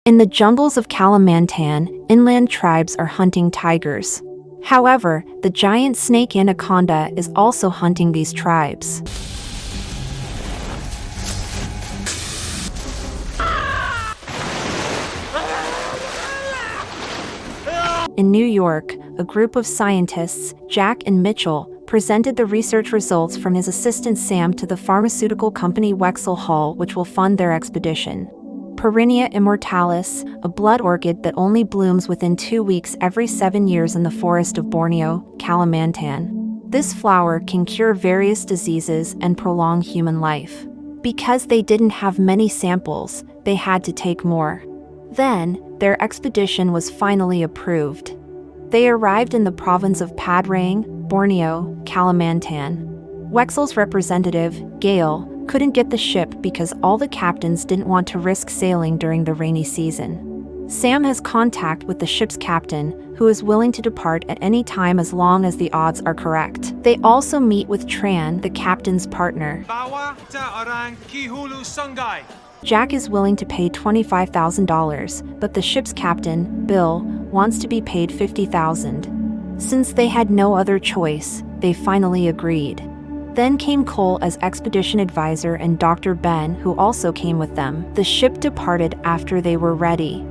In the jungles of Kalimantan, inland tribes are hunting tigers. However, the giant snake anaconda is also hunting these tribes. In New York, a group of scientists, Jack and Mitchell, presented the research results from his assistant Sam to the pharmaceutical company Wexel Hall, which will fund their expedition. Perinia immortalis, a blood orchid that only blooms within 2 weeks every 7 years in the forest of Borneo, Kalimantan. This flower can cure various diseases and prolong human life. Because they didn't have many samples, they had to take more. Then, their expedition was finally approved. They arrived in the province of Padrang, Borneo, Kalimantan. Wexel's representative, Gale, couldn't get the ship because all the captains didn't want to risk sailing during the rainy season. Sam has contact with the ship's captain, who is willing to depart at any time as long as the odds are correct. They also meet with Tran, the captain's partner. Jack is willing to pay $25,000, but the ship's captain, Bill, wants to be paid $50,000. Since they had no other choice, they finally agreed. Then came Cole as expedition advisor and Dr. Ben, who also came with them. The ship departed after they were ready.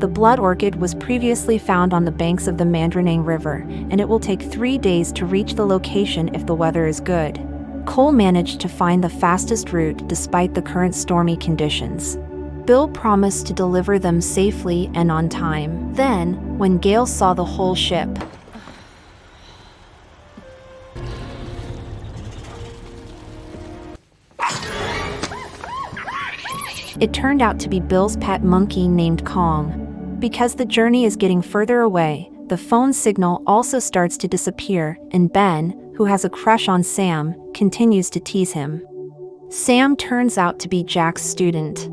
The blood orchid was previously found on the banks of the Mandranang River, and it will take 3 days to reach the location if the weather is good. Cole managed to find the fastest route despite the current stormy conditions. Bill promised to deliver them safely and on time. Then, when Gale saw the whole ship, it turned out to be Bill's pet monkey named Kong. Because the journey is getting further away, the phone signal also starts to disappear, and Ben, who has a crush on Sam, continues to tease him. Sam turns out to be Jack's student.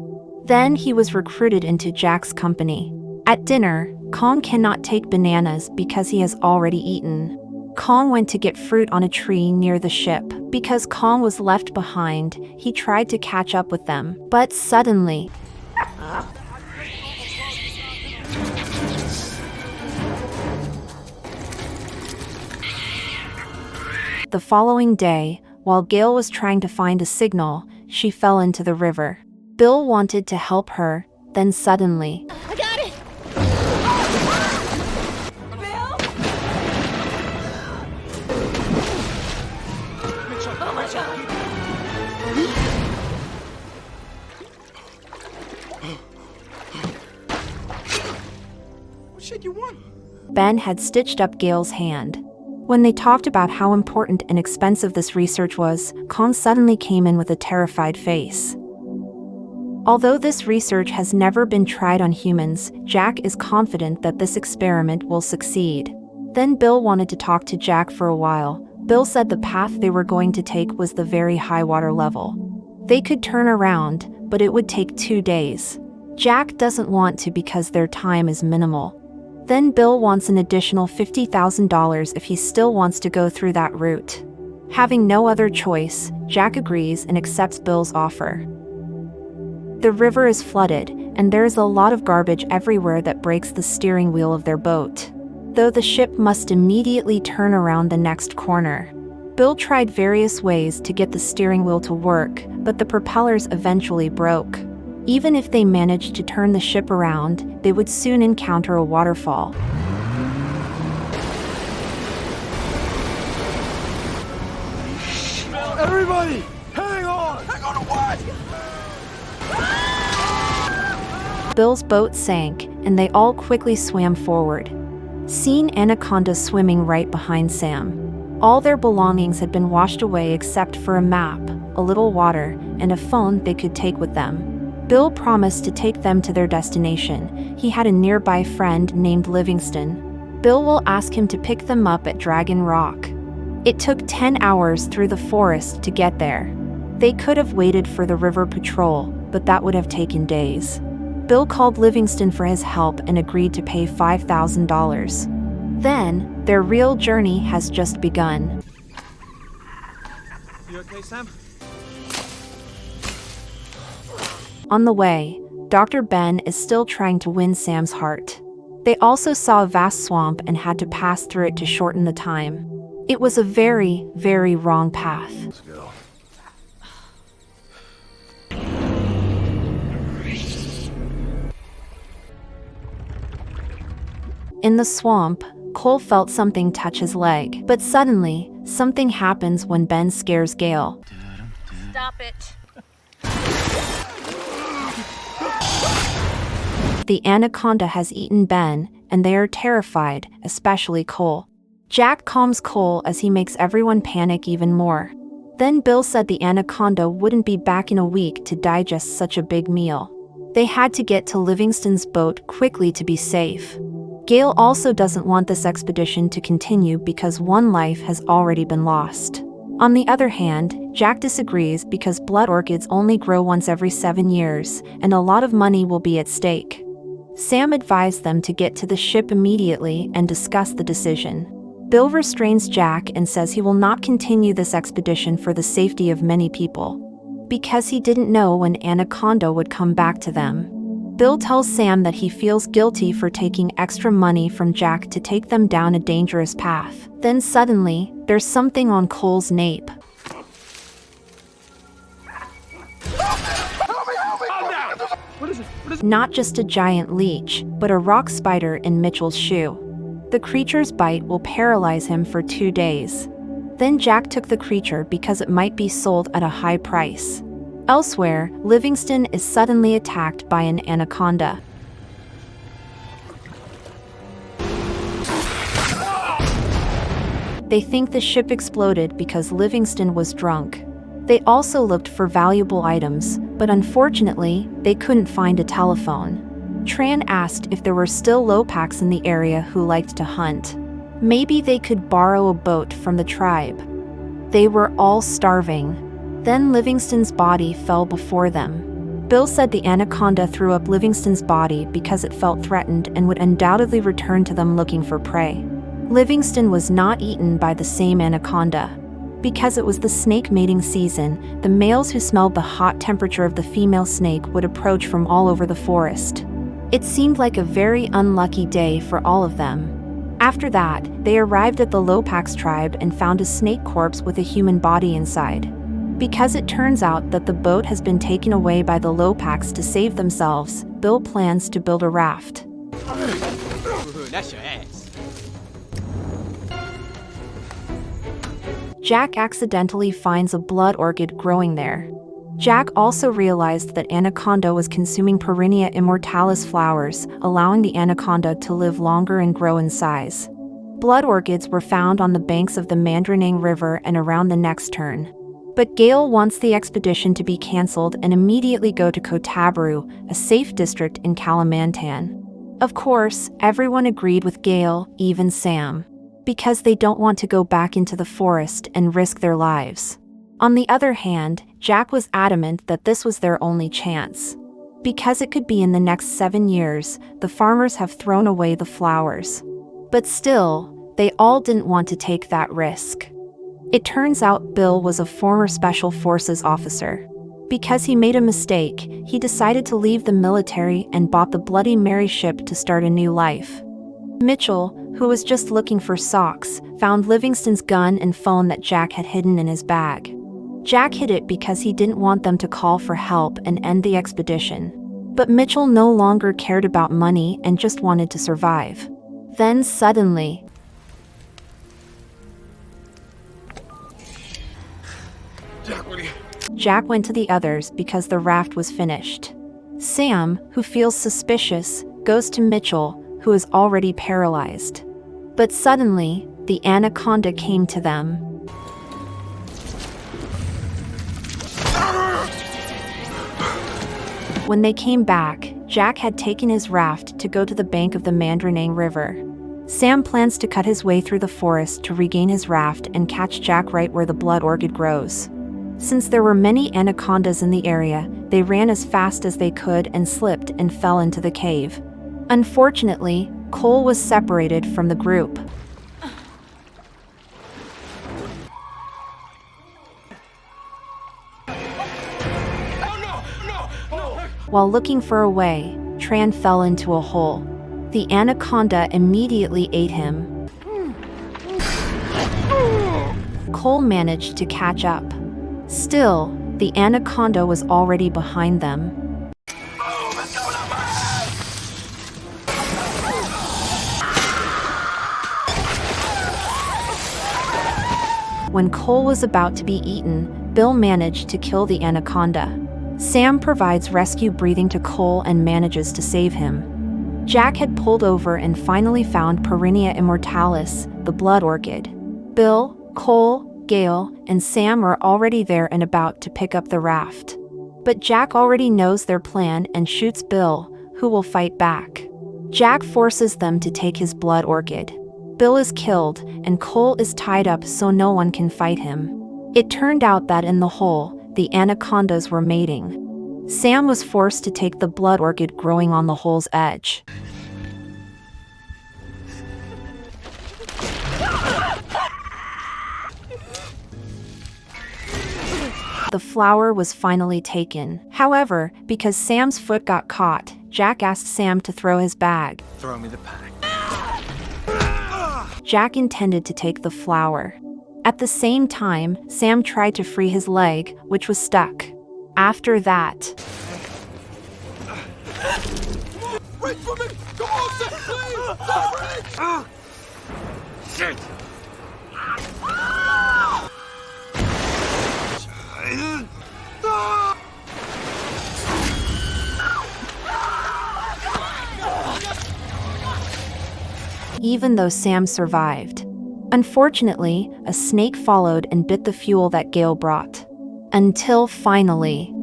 Then he was recruited into Jack's company. At dinner, Kong cannot take bananas because he has already eaten. Kong went to get fruit on a tree near the ship. Because Kong was left behind, he tried to catch up with them. But suddenly, the following day, while Gale was trying to find a signal, she fell into the river. Bill wanted to help her, then suddenly, I got it! Bill? Oh my God! What shit you want? Ben had stitched up Gale's hand. When they talked about how important and expensive this research was, Kong suddenly came in with a terrified face. Although this research has never been tried on humans, Jack is confident that this experiment will succeed. Then Bill wanted to talk to Jack for a while. Bill said the path they were going to take was the very high water level. They could turn around, but it would take 2 days. Jack doesn't want to because their time is minimal. Then Bill wants an additional $50,000 if he still wants to go through that route. Having no other choice, Jack agrees and accepts Bill's offer. The river is flooded, and there is a lot of garbage everywhere that breaks the steering wheel of their boat. Though the ship must immediately turn around the next corner. Bill tried various ways to get the steering wheel to work, but the propellers eventually broke. Even if they managed to turn the ship around, they would soon encounter a waterfall. Everybody, hang on! Hang on to what? Bill's boat sank, and they all quickly swam forward. Seen anaconda swimming right behind Sam. All their belongings had been washed away except for a map, a little water, and a phone they could take with them. Bill promised to take them to their destination. He had a nearby friend named Livingston. Bill will ask him to pick them up at Dragon Rock. It took 10 hours through the forest to get there. They could have waited for the river patrol, but that would have taken days. Bill called Livingston for his help and agreed to pay $5,000. Then, their real journey has just begun. You okay, Sam? On the way, Dr. Ben is still trying to win Sam's heart. They also saw a vast swamp and had to pass through it to shorten the time. It was a very, very wrong path. Let's go. In the swamp, Cole felt something touch his leg, but suddenly, something happens when Ben scares Gale. Stop it. The anaconda has eaten Ben, and they are terrified, especially Cole. Jack calms Cole as he makes everyone panic even more. Then Bill said the anaconda wouldn't be back in a week to digest such a big meal. They had to get to Livingston's boat quickly to be safe. Gale also doesn't want this expedition to continue because one life has already been lost. On the other hand, Jack disagrees because blood orchids only grow once every 7 years, and a lot of money will be at stake. Sam advised them to get to the ship immediately and discuss the decision. Bill restrains Jack and says he will not continue this expedition for the safety of many people, because he didn't know when Anaconda would come back to them. Bill tells Sam that he feels guilty for taking extra money from Jack to take them down a dangerous path. Then suddenly, there's something on Cole's nape. What is it? Not just a giant leech, but a rock spider in Mitchell's shoe. The creature's bite will paralyze him for 2 days. Then Jack took the creature because it might be sold at a high price. Elsewhere, Livingston is suddenly attacked by an anaconda. They think the ship exploded because Livingston was drunk. They also looked for valuable items, but unfortunately, they couldn't find a telephone. Tran asked if there were still Lopaks in the area who liked to hunt. Maybe they could borrow a boat from the tribe. They were all starving. Then Livingston's body fell before them. Bill said the anaconda threw up Livingston's body because it felt threatened and would undoubtedly return to them looking for prey. Livingston was not eaten by the same anaconda. Because it was the snake mating season, the males who smelled the hot temperature of the female snake would approach from all over the forest. It seemed like a very unlucky day for all of them. After that, they arrived at the Lopaks tribe and found a snake corpse with a human body inside. Because it turns out that the boat has been taken away by the Lopaks to save themselves, Bill plans to build a raft. That's your ass. Jack accidentally finds a blood orchid growing there. Jack also realized that Anaconda was consuming Perennia immortalis flowers, allowing the anaconda to live longer and grow in size. Blood orchids were found on the banks of the Mandranang River and around the next turn. But Gale wants the expedition to be cancelled and immediately go to Kotabaru, a safe district in Kalimantan. Of course, everyone agreed with Gale, even Sam, because they don't want to go back into the forest and risk their lives. On the other hand, Jack was adamant that this was their only chance. Because it could be in the next 7 years, the farmers have thrown away the flowers. But still, they all didn't want to take that risk. It turns out Bill was a former Special Forces officer. Because he made a mistake, he decided to leave the military and bought the Bloody Mary ship to start a new life. Mitchell, who was just looking for socks, found Livingston's gun and phone that Jack had hidden in his bag. Jack hid it because he didn't want them to call for help and end the expedition. But Mitchell no longer cared about money and just wanted to survive. Then suddenly, Jack went to the others because the raft was finished. Sam, who feels suspicious, goes to Mitchell, who is already paralyzed. But suddenly, the anaconda came to them. When they came back, Jack had taken his raft to go to the bank of the Mandranang River. Sam plans to cut his way through the forest to regain his raft and catch Jack right where the blood orchid grows. Since there were many anacondas in the area, they ran as fast as they could and slipped and fell into the cave. Unfortunately, Cole was separated from the group. While looking for a way, Tran fell into a hole. The anaconda immediately ate him. Cole managed to catch up. Still, the anaconda was already behind them. When Cole was about to be eaten, Bill managed to kill the anaconda. Sam provides rescue breathing to Cole and manages to save him. Jack had pulled over and finally found Perinia immortalis, the blood orchid. Bill, Cole, Gale, and Sam are already there and about to pick up the raft. But Jack already knows their plan and shoots Bill, who will fight back. Jack forces them to take his blood orchid. Bill is killed, and Cole is tied up so no one can fight him. It turned out that in the hole, the anacondas were mating. Sam was forced to take the blood orchid growing on the hole's edge. The flower was finally taken. However, because Sam's foot got caught, Jack asked Sam to throw his bag. Throw me the pack. Jack intended to take the flower. At the same time, Sam tried to free his leg, which was stuck. After that, Wait for me! Come on, Sam, please! Shit! even though Sam survived. Unfortunately, a snake followed and bit the fuel that Gale brought. Until finally...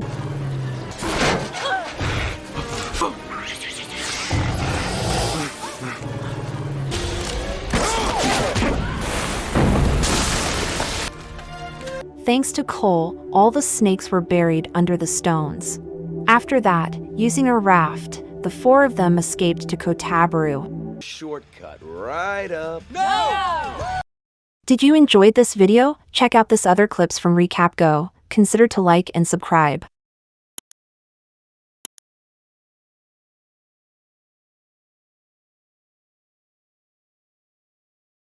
Thanks to Cole, all the snakes were buried under the stones. After that, using a raft, the four of them escaped to Kotabaru. Shortcut right up. No! Did you enjoy this video? Check out this other clips from Recap Go. Consider to like and subscribe.